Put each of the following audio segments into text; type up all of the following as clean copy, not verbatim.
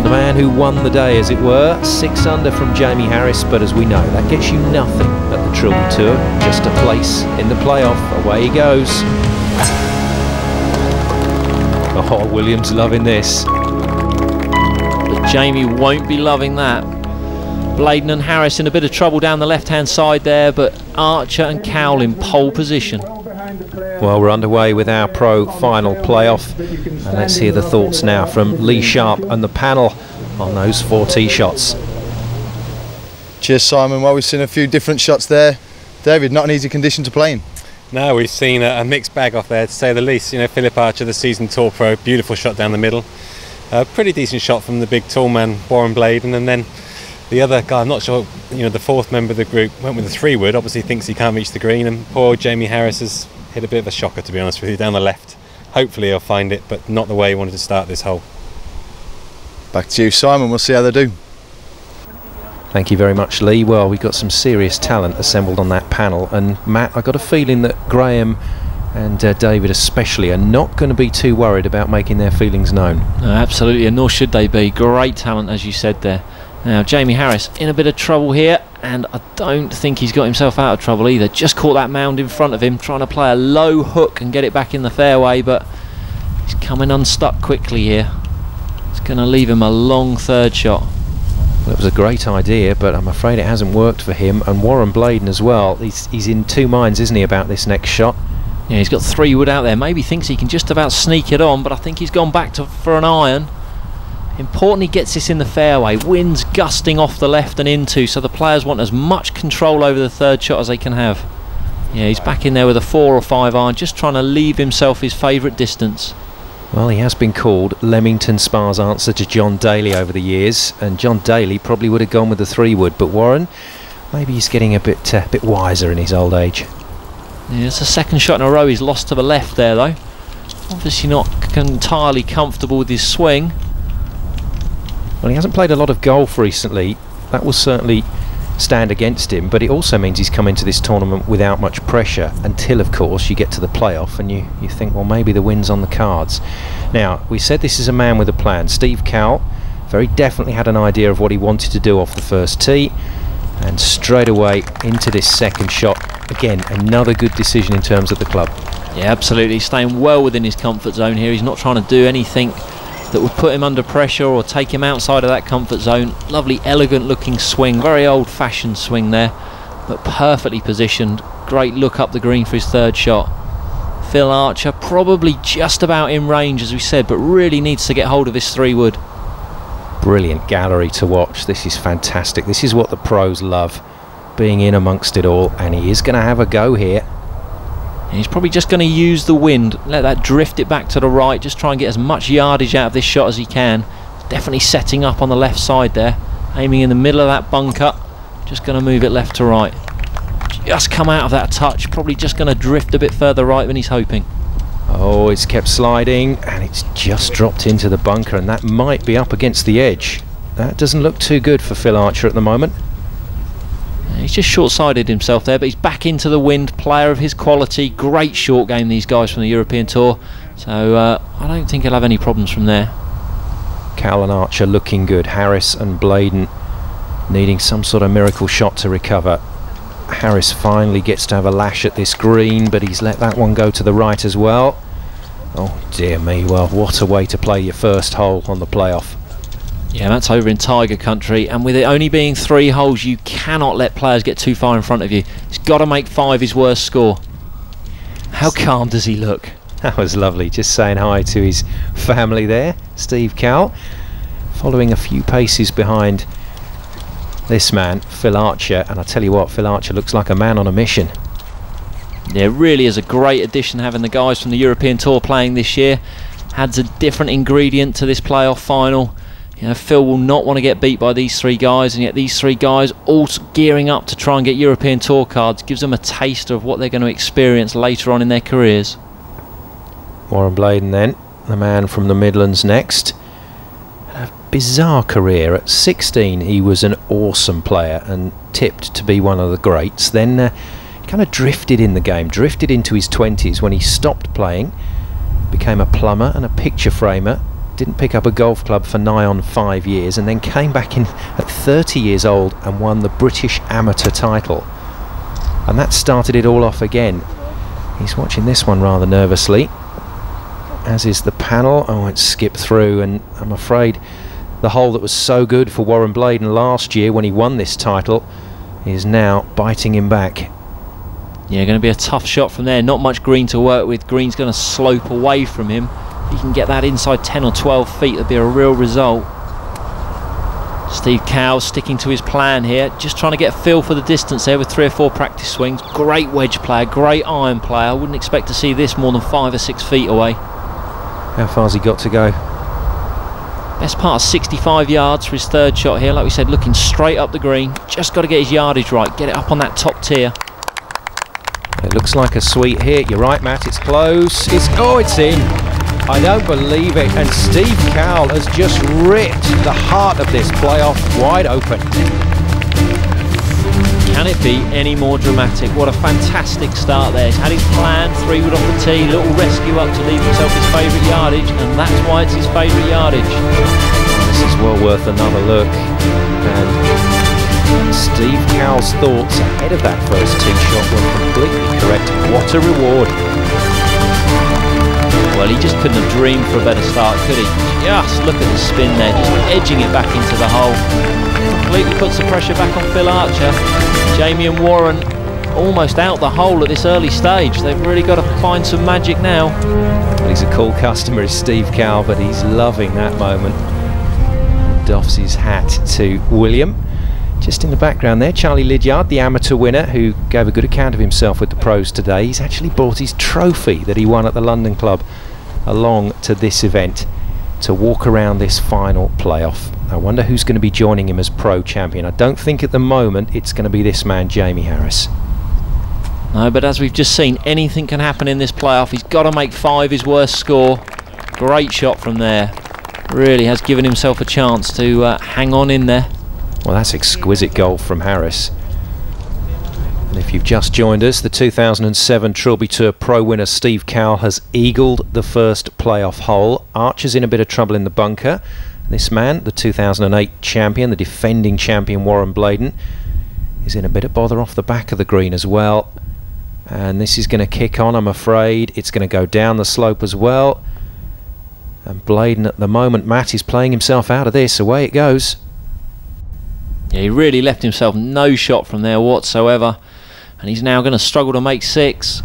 the man who won the day, as it were. 6 under from Jamie Harris, but as we know, that gets you nothing at the Trilby Tour, just a place in the playoff. Away he goes. Oh, Williams loving this. But Jamie won't be loving that. Bladen and Harris in a bit of trouble down the left-hand side there, but Archer and Cowell in pole position. Well, we're underway with our pro final playoff, and let's hear the thoughts now from Lee Sharp and the panel on those 4 tee shots. Cheers, Simon. Well, we've seen a few different shots there. David, not an easy condition to play in. No, we've seen a mixed bag off there, to say the least. You know, Philip Archer, the seasoned tour pro, beautiful shot down the middle. A pretty decent shot from the big tall man, Warren Bladen, and then the other guy, I'm not sure, you know, the 4th member of the group went with a 3-wood, obviously thinks he can't reach the green, and poor Jamie Harris has hit a bit of a shocker, to be honest with you, down the left. Hopefully he'll find it, but not the way he wanted to start this hole. Back to you, Simon. We'll see how they do. Thank you very much, Lee. Well, we've got some serious talent assembled on that panel, and Matt, I got a feeling that Graham and David especially are not going to be too worried about making their feelings known. No, absolutely, and nor should they be. Great talent, as you said there. Now, Jamie Harris in a bit of trouble here, and I don't think he's got himself out of trouble either. Just caught that mound in front of him, trying to play a low hook and get it back in the fairway, but he's coming unstuck quickly here. It's going to leave him a long 3rd shot. Well, it was a great idea, but I'm afraid it hasn't worked for him, and Warren Bladen as well. He's in 2 minds, isn't he, about this next shot? Yeah, he's got 3-wood out there. Maybe thinks he can just about sneak it on, but I think he's gone back for an iron. Important he gets this in the fairway. Wind's gusting off the left and into, so the players want as much control over the 3rd shot as they can have. Yeah, he's back in there with a 4 or 5 iron, just trying to leave himself his favourite distance. Well, he has been called Leamington Spa's answer to John Daly over the years, and John Daly probably would have gone with the 3-wood, but Warren, maybe he's getting a bit wiser in his old age. Yeah, it's the 2nd shot in a row he's lost to the left there, though. Obviously not entirely comfortable with his swing. Well, he hasn't played a lot of golf recently. That will certainly stand against him, but it also means he's come into this tournament without much pressure until, of course, you get to the playoff and you think, well, maybe the win's on the cards. Now, we said this is a man with a plan. Steve Cowell very definitely had an idea of what he wanted to do off the 1st tee, and straight away into this 2nd shot. Again, another good decision in terms of the club. Yeah, absolutely. He's staying well within his comfort zone here. He's not trying to do anything that would put him under pressure or take him outside of that comfort zone. Lovely, elegant looking swing, very old fashioned swing there, but perfectly positioned. Great look up the green for his 3rd shot. Phil Archer probably just about in range, as we said, but really needs to get hold of this 3-wood. Brilliant gallery to watch. This is fantastic. This is what the pros love, being in amongst it all, and he is going to have a go here. And he's probably just going to use the wind, let that drift it back to the right, just try and get as much yardage out of this shot as he can. Definitely setting up on the left side there, aiming in the middle of that bunker, just going to move it left to right. Just come out of that touch, probably just going to drift a bit further right than he's hoping. Oh, it's kept sliding and it's just dropped into the bunker, and that might be up against the edge. That doesn't look too good for Phil Archer at the moment. He's just short-sided himself there, but he's back into the wind. Player of his quality, great short game, these guys from the European Tour, so I don't think he'll have any problems from there. Cowell and Archer looking good. Harris and Bladen needing some sort of miracle shot to recover. Harris finally gets to have a lash at this green, but he's let that one go to the right as well. Oh dear me, well, what a way to play your 1st hole on the playoff. Yeah, that's over in Tiger Country, and with it only being 3 holes, you cannot let players get too far in front of you. He's got to make 5 his worst score. How calm does he look? That was lovely, just saying hi to his family there. Steve Cowell following a few paces behind this man, Phil Archer, and I tell you what, Phil Archer looks like a man on a mission. Yeah, it really is a great addition having the guys from the European Tour playing this year. Adds a different ingredient to this playoff final. You know, Phil will not want to get beat by these 3 guys, and yet these 3 guys all gearing up to try and get European Tour cards. Gives them a taste of what they're going to experience later on in their careers. Warren Bladen then, the man from the Midlands next. A bizarre career. At 16 he was an awesome player and tipped to be one of the greats. Then kind of drifted in the game, drifted into his 20s when he stopped playing, became a plumber and a picture framer, didn't pick up a golf club for nigh on 5 years, and then came back in at 30 years old and won the British Amateur title. And that started it all off again. He's watching this one rather nervously, as is the panel. Oh, it's skipped through, and I'm afraid the hole that was so good for Warren Bladen last year when he won this title is now biting him back. Yeah, going to be a tough shot from there. Not much green to work with. Green's going to slope away from him. If he can get that inside 10 or 12 feet, that'd be a real result. Steve Cowell sticking to his plan here, just trying to get a feel for the distance there with 3 or 4 practice swings. Great wedge player, great iron player. I wouldn't expect to see this more than 5 or 6 feet away. How far's he got to go? Best part of 65 yards for his third shot here. Like we said, looking straight up the green. Just got to get his yardage right, get it up on that top tier. It looks like a sweet hit. You're right, Matt, it's close. It's in. I don't believe it. And Steve Cowell has just ripped the heart of this playoff wide open. Can it be any more dramatic? What a fantastic start there. He's had his plan, 3 wood off the tee, little rescue up to leave himself his favourite yardage, and that's why it's his favourite yardage. This is well worth another look. And Steve Cowell's thoughts ahead of that first tee shot were completely correct. What a reward. Well, he just couldn't have dreamed for a better start, could he? Just look at the spin there, just edging it back into the hole. Completely puts the pressure back on Phil Archer. Jamie and Warren almost out the hole at this early stage. They've really got to find some magic now. Well, he's a cool customer, is Steve Cowell, but he's loving that moment. Doffs his hat to William. Just in the background there, Charlie Lydiard, the amateur winner, who gave a good account of himself with the pros today. He's actually brought his trophy that he won at the London Club along to this event to walk around this final playoff. I wonder who's going to be joining him as pro champion. I don't think at the moment it's going to be this man, Jamie Harris. No, but as we've just seen, anything can happen in this playoff. He's got to make 5 his worst score. Great shot from there. Really has given himself a chance to hang on in there. Well, that's exquisite golf from Harris. And if you've just joined us, the 2007 Trilby Tour Pro winner Steve Cowell has eagled the first playoff hole. Archer's in a bit of trouble in the bunker. This man, the 2008 champion, the defending champion Warren Bladen, is in a bit of bother off the back of the green as well. And this is going to kick on, I'm afraid. It's going to go down the slope as well. And Bladen at the moment, Matt, is playing himself out of this. Away it goes. Yeah, he really left himself no shot from there whatsoever, and he's now going to struggle to make 6.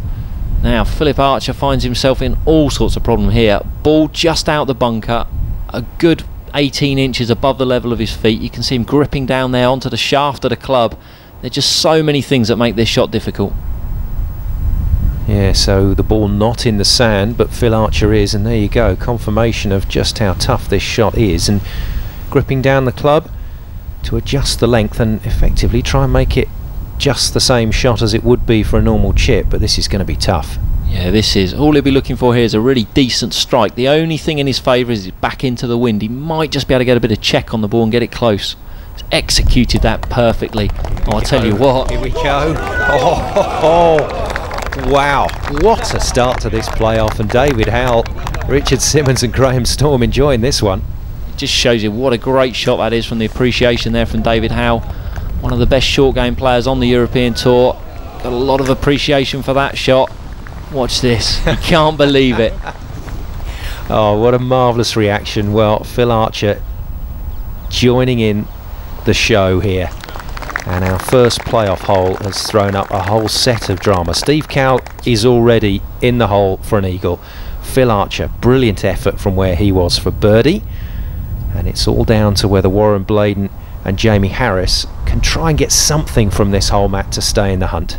Now Philip Archer finds himself in all sorts of problems here. Ball just out the bunker, a good 18 inches above the level of his feet. You can see him gripping down there onto the shaft of the club. There are just so many things that make this shot difficult. Yeah, so the ball not in the sand, but Phil Archer is, and there you go, confirmation of just how tough this shot is. And gripping down the club to adjust the length and effectively try and make it just the same shot as it would be for a normal chip, but this is going to be tough. Yeah, this is all he'll be looking for here is a really decent strike. The only thing in his favour is he's back into the wind. He might just be able to get a bit of check on the ball and get it close. He's executed that perfectly. Oh, I tell you what. Here we go. Oh, wow, what a start to this playoff. And David Howell, Richard Simmons and Graham Storm enjoying this one. Just shows you what a great shot that is from the appreciation there from David Howe, one of the best short game players on the European Tour. Got a lot of appreciation for that shot. Watch this. You can't believe it. Oh, what a marvellous reaction. Well, Phil Archer joining in the show here, and our first playoff hole has thrown up a whole set of drama. Steve Cowell is already in the hole for an eagle. Phil Archer, brilliant effort from where he was for birdie. And it's all down to whether Warren Bladen and Jamie Harris can try and get something from this hole, Matt, to stay in the hunt.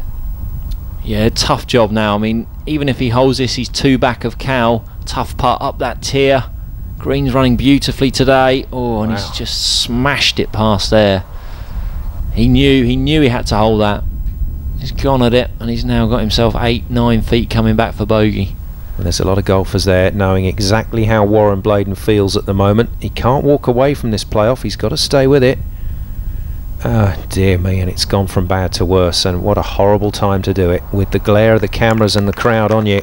Yeah, tough job now. I mean, even if he holds this, he's 2 back of Cowell. Tough putt up that tier. Green's running beautifully today. Oh, and wow, he's just smashed it past there. He knew he had to hold that. He's gone at it, and he's now got himself 8-9 feet coming back for bogey. And there's a lot of golfers there knowing exactly how Warren Bladen feels at the moment. He can't walk away from this playoff. He's got to stay with it. Oh dear me, and it's gone from bad to worse, and what a horrible time to do it with the glare of the cameras and the crowd on you.